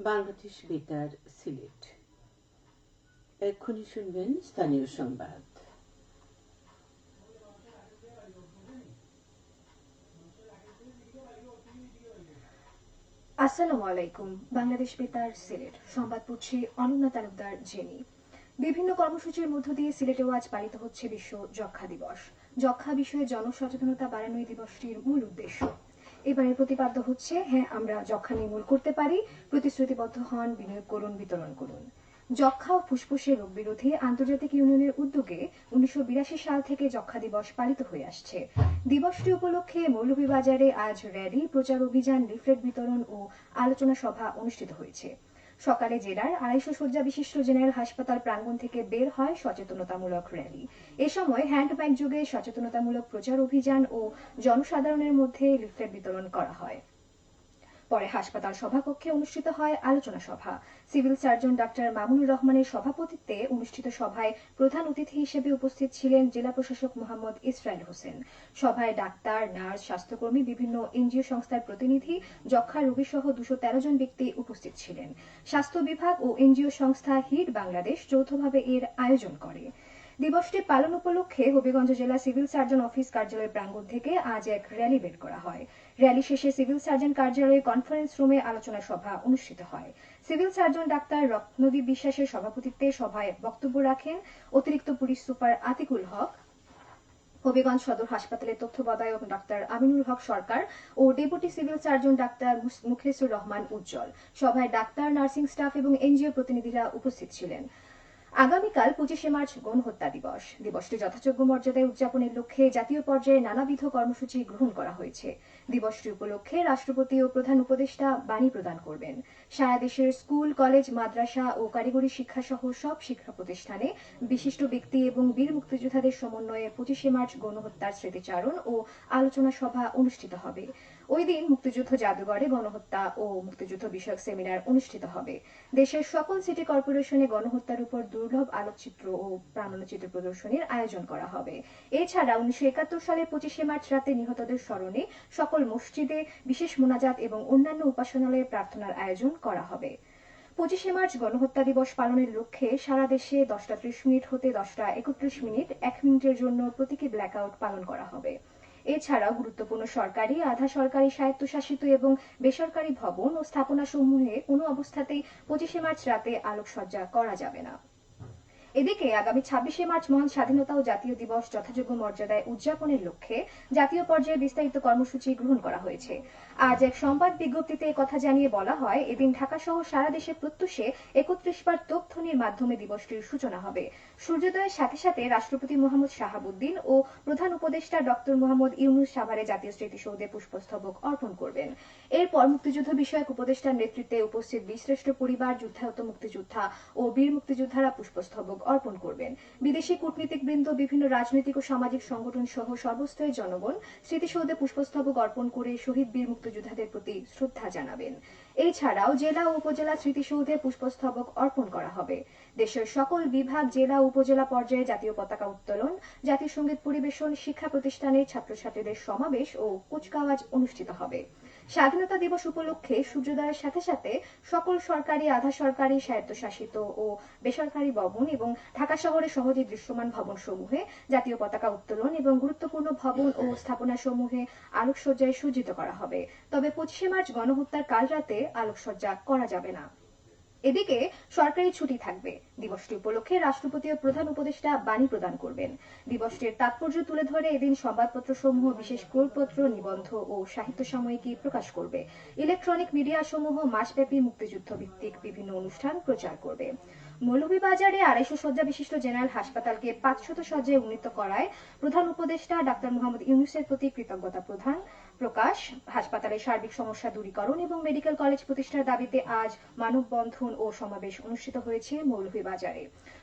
বাংলাদেশ বেতার সিলেট। এক্ষুনি শুনবেন স্থানীয় সংবাদ। আসসালামু আলাইকুম। বাংলাদেশ বেতার সিলেট সংবাদ পড়ছি অনন্যা তালুকদার জেনি। বিভিন্ন কর্মসূচির মধ্য দিয়ে সিলেটেও আজ পালিত হচ্ছে বিশ্ব যক্ষ্মা দিবস। যক্ষ্মা বিষয়ে জনসচেতনতা বাড়ানোই দিবসটির মূল উদ্দেশ্য। এবারে প্রতিপাদ্য হচ্ছে হ্যাঁ, আমরা যক্ষ্মা নির্মূল করতে পারি, প্রতিশ্রুতিবদ্ধ হন, বিনিয়োগ করুন, বিতরণ করুন। যক্ষ্মা ও ফুসফুসের রোগ বিরোধী আন্তর্জাতিক ইউনিয়নের উদ্যোগে 1982 সাল থেকে যক্ষ্মা দিবস পালিত হয়ে আসছে। দিবসটি উপলক্ষে মৌলভীবাজারে আজ র্যালি, প্রচার অভিযান, লিফলেট বিতরণ ও আলোচনা সভা অনুষ্ঠিত হয়েছে। সকালে জেলার 250 শয্যা বিশিষ্ট জেনারেল হাসপাতাল প্রাঙ্গণ থেকে বের হয় সচেতনতামূলক র্যালি। এ সময় হ্যান্ড মাইক যুগে সচেতনতামূলক প্রচার অভিযান ও জনসাধারণের মধ্যে লিফলেট বিতরণ করা হয়। পরে হাসপাতাল সভাকক্ষে অনুষ্ঠিত হয় আলোচনা সভা। সিভিল সার্জন ডাক্তার মামুনুর রহমানের সভাপতিত্বে অনুষ্ঠিত সভায় প্রধান অতিথি হিসেবে উপস্থিত ছিলেন জেলা প্রশাসক মোহাম্মদ ইসরাইল হোসেন। সভায় ডাক্তার, নার্স, স্বাস্থ্যকর্মী, বিভিন্ন এনজিও সংস্থার প্রতিনিধি, যক্ষ্মা রোগী সহ 213 জন ব্যক্তি উপস্থিত ছিলেন। স্বাস্থ্য বিভাগ ও এনজিও সংস্থা হিট বাংলাদেশ যৌথভাবে এর আয়োজন করে। দিবসটি পালন উপলক্ষে হবিগঞ্জ জেলা সিভিল সার্জন অফিস কার্যালয় প্রাঙ্গণ থেকে আজ এক র্যালি বের করা হয়। র্যালি শেষে সিভিল সার্জন কার্যালয়ে কনফারেন্স রুমে আলোচনা সভা অনুষ্ঠিত হয়। সিভিল সার্জন ডাক্তার রত্নদীপ বিশ্বাসের সভাপতিত্বে সভায় বক্তব্য রাখেন অতিরিক্ত পুলিশ সুপার আতিকুল হক, হবিগঞ্জ সদর হাসপাতালের তথ্যবাদায়ক ডাক্তার আমিনুল হক সরকার ও deputy civil surgeon doctor Mukhlesur Rahman Ujjal. সভায় ডাক্তার, নার্সিং স্টাফ এবং এনজিও প্রতিনিধিরা উপস্থিত ছিলেন। আগামীকাল 25শে মার্চ গণহত্যা দিবস। দিবসটি যথাযোগ্য মর্যাদায় উদযাপনের লক্ষ্যে জাতীয় পর্যায়ে নানাবিধ কর্মসূচি গ্রহণ করা হয়েছে। দিবসটি উপলক্ষে রাষ্ট্রপতি ও প্রধান উপদেষ্টা বাণী প্রদান করবেন। সারা দেশের স্কুল, কলেজ, মাদ্রাসা ও কারিগরি শিক্ষা সহ সব শিক্ষা প্রতিষ্ঠানে বিশিষ্ট ব্যক্তি এবং বীর মুক্তিযোদ্ধাদের সমন্বয়ে 25শে মার্চ গণহত্যার স্মৃতিচারণ ও আলোচনা সভা অনুষ্ঠিত হবে। ওই দিন মুক্তিযুদ্ধ জাদুঘরে গণহত্যা ও মুক্তিযুদ্ধ বিষয়ক সেমিনার অনুষ্ঠিত হবে। দেশের সকল সিটি কর্পোরেশনে গণহত্যার উপর দুর্লভ আলোকচিত্র ও প্রামাণ্যচিত্র প্রদর্শনীর আয়োজন করা হবে। এছাড়া 1971 সালের 25শে মার্চ রাতে নিহতদের স্মরণে সকল মসজিদে বিশেষ মোনাজাত এবং অন্যান্য উপাসনালয়ে প্রার্থনার আয়োজন করা হবে। 25শে মার্চ গণহত্যা দিবস পালনের লক্ষ্যে সারা দেশে 10:30 হতে 10:31 1 মিনিটের জন্য প্রতীকী ব্ল্যাকআউট পালন করা হবে। এছাড়াও গুরুত্বপূর্ণ সরকারি, আধা সরকারি, স্বায়ত্তশাসিত এবং বেসরকারি ভবন ও স্থাপনাসমূহে কোনো অবস্থাতেই 25শে মার্চ রাতে আলোকসজ্জা করা যাবে না। এদিকে আগামী 26শে মার্চ মহান স্বাধীনতা ও জাতীয় দিবস যথাযোগ্য মর্যাদায় উদযাপনের লক্ষ্যে জাতীয় পর্যায়ে বিস্তারিত কর্মসূচি গ্রহণ করা হয়েছে। আজ এক সংবাদ বিজ্ঞপ্তিতে কথা জানিয়ে বলা হয়, এদিন ঢাকা সহ সারা দেশে প্রত্যুষে 31 বার তোপধ্বনির মাধ্যমে দিবসটির সূচনা হবে। সূর্যোদয়ের সাথে সাথে রাষ্ট্রপতি মোহাম্মদ শাহাবুদ্দিন ও প্রধান উপদেষ্টা ডক্টর মোহাম্মদ ইউনূস সাভারে জাতীয় স্মৃতিসৌধে পুষ্পস্তবক অর্পণ করবেন। এরপর মুক্তিযুদ্ধ বিষয়ক উপদেষ্টার নেতৃত্বে উপস্থিত বীরশ্রেষ্ঠ পরিবার, যুদ্ধাহত মুক্তিযোদ্ধা ও বীর মুক্তিযোদ্ধারা পুষ্পস্তবক অর্পণ করবেন। বিদেশি কূটনীতিকবৃন্দ, বিভিন্ন রাজনৈতিক ও সামাজিক সংগঠন সহ সর্বস্তরের জনগণ স্মৃতিসৌধে পুষ্পস্তবক অর্পণ করে শহীদ বীর মুক্তিযোদ্ধাদের প্রতি শ্রদ্ধা জানাবেন। এছাড়াও জেলা ও উপজেলা স্মৃতিসৌধে পুষ্পস্তবক অর্পণ করা হবে। দেশের সকল বিভাগ, জেলা ও উপজেলা পর্যায়ে জাতীয় পতাকা উত্তোলন, জাতীয় সঙ্গীত পরিবেশন, শিক্ষা প্রতিষ্ঠানের ছাত্রছাত্রীদের সমাবেশ ও কুচকাওয়াজ অনুষ্ঠিত হবে। স্বাধীনতা দিবস উপলক্ষে সূর্যোদয়ের সাথে সাথে সকল সরকারি, আধা সরকারি, স্বায়ত্তশাসিত ও বেসরকারি ভবন এবং ঢাকা শহরে সহজে দৃশ্যমান ভবনসমূহে জাতীয় পতাকা উত্তোলন এবং গুরুত্বপূর্ণ ভবন ও স্থাপনাসমূহে আলোকসজ্জায় সজ্জিত করা হবে। তবে 25শে মার্চ গণহত্যার কাল রাতে আলোকসজ্জা করা যাবে না। এদিকে সরকারি ছুটি থাকবে। দিবসটি উপলক্ষে রাষ্ট্রপতি ও প্রধান উপদেষ্টা বাণী প্রদান করবেন। দিবসটির তাৎপর্য তুলে ধরে এদিন সংবাদপত্র সমূহ বিশেষ ক্রোড়পত্র, নিবন্ধ ও সাহিত্য সাময়িকী প্রকাশ করবে। ইলেকট্রনিক মিডিয়া সমূহ মাসব্যাপী মুক্তিযুদ্ধ ভিত্তিক বিভিন্ন অনুষ্ঠান প্রচার করবে। মৌলভীবাজারে 250 শয্যা বিশিষ্ট জেনারেল হাসপাতালকে 500 শয্যায় উন্নীত করায় প্রধান উপদেষ্টা ডাক্তার মোহাম্মদ ইউনূসের প্রতি কৃতজ্ঞতা প্রকাশ, হাসপাতালের সার্বিক সমস্যা দূরীকরণ এবং মেডিকেল কলেজ প্রতিষ্ঠার দাবিতে আজ মানববন্ধন ও সমাবেশ অনুষ্ঠিত হয়েছে মৌলভীবাজারে।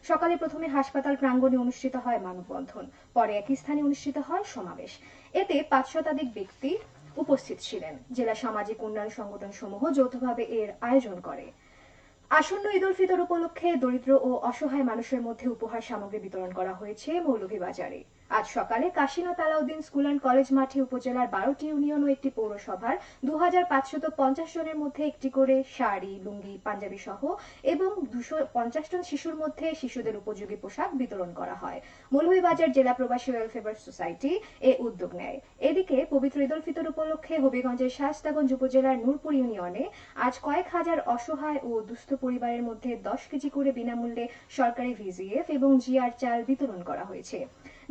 সকালে প্রথমে হাসপাতাল প্রাঙ্গণে অনুষ্ঠিত হয় মানববন্ধন, পরে একই স্থানে অনুষ্ঠিত হয় সমাবেশ। এতে 5 শতাধিক ব্যক্তি উপস্থিত ছিলেন। জেলা সামাজিক উন্নয়ন সংগঠন সমূহ যৌথভাবে এর আয়োজন করে। আসন্ন ঈদ উল ফিতর উপলক্ষে দরিদ্র ও অসহায় মানুষের মধ্যে উপহার সামগ্রী বিতরণ করা হয়েছে মৌলভীবাজারে। আজ সকালে Kashinath Alauddin school and college মাঠে উপজেলার 12টি ইউনিয়ন ও একটি পৌরসভার 2550 জনের মধ্যে একটি করে শাড়ি, লুঙ্গি, পাঞ্জাবি সহ এবং 250 জন শিশুর মধ্যে শিশুদের উপযোগী পোশাক বিতরণ করা হয়। মৌলভীবাজার জেলা প্রবাসী ওয়েলফেয়ার সোসাইটি এ উদ্যোগ নেয়। এদিকে পবিত্র ঈদ উল ফিতর উপলক্ষে হবিগঞ্জের শায়েস্তাগঞ্জ উপজেলার নূরপুর ইউনিয়নে আজ কয়েক হাজার অসহায় ও দুস্থ পরিবারের মধ্যে 10 কেজি করে বিনামূল্যে সরকারি ভিজিএফ এবং জিআর চাল বিতরণ করা হয়েছে।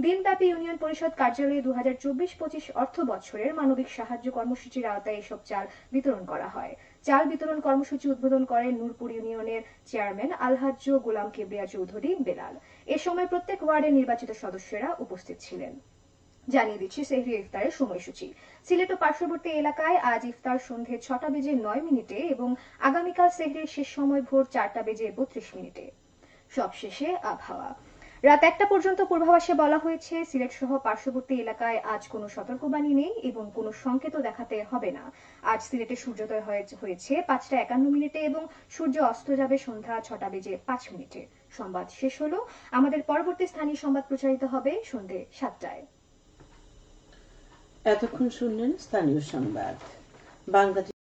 দিনব্যাপী ইউনিয়ন পরিষদ কার্যালয়ে 2024-25 অর্থ বছরের মানবিক সাহায্য কর্মসূচির আওতায় এসব চাল বিতরণ করা হয়। চাল বিতরণ কর্মসূচি উদ্বোধন করেন নূরপুর ইউনিয়নের চেয়ারম্যান আলহাজ্জ গোলাম কিবরিয়া চৌধুরী বেলাল। এ সময় প্রত্যেক ওয়ার্ডের নির্বাচিত সদস্যরা উপস্থিত ছিলেন। জানিয়ে দিচ্ছি সেহরি ইফতারের সময়সূচি। সিলেট ও পার্শ্ববর্তী এলাকায় আজ ইফতার সন্ধে 6:09 এবং আগামীকাল সেহরির শেষ সময় ভোর 4:32 সবশেষে আবহাওয়া। রাত 1টা পর্যন্ত পূর্বাভাসে বলা হয়েছে সিলেট সহ পার্শ্ববর্তী এলাকায় আজ কোনো সতর্কবাণী নেই এবং কোনো সংকেতও দেখাতে হবে না। আজ সিলেটে সূর্যোদয় হয়েছে 5:51 এবং সূর্য অস্ত যাবে সন্ধ্যা 6:05। সংবাদ শেষ হলো। আমাদের পরবর্তী স্থানীয় সংবাদ প্রচারিত হবে সন্ধ্যে 7টায়। এতক্ষণ শুনলেন স্থানীয় সংবাদ। বাংলাদেশ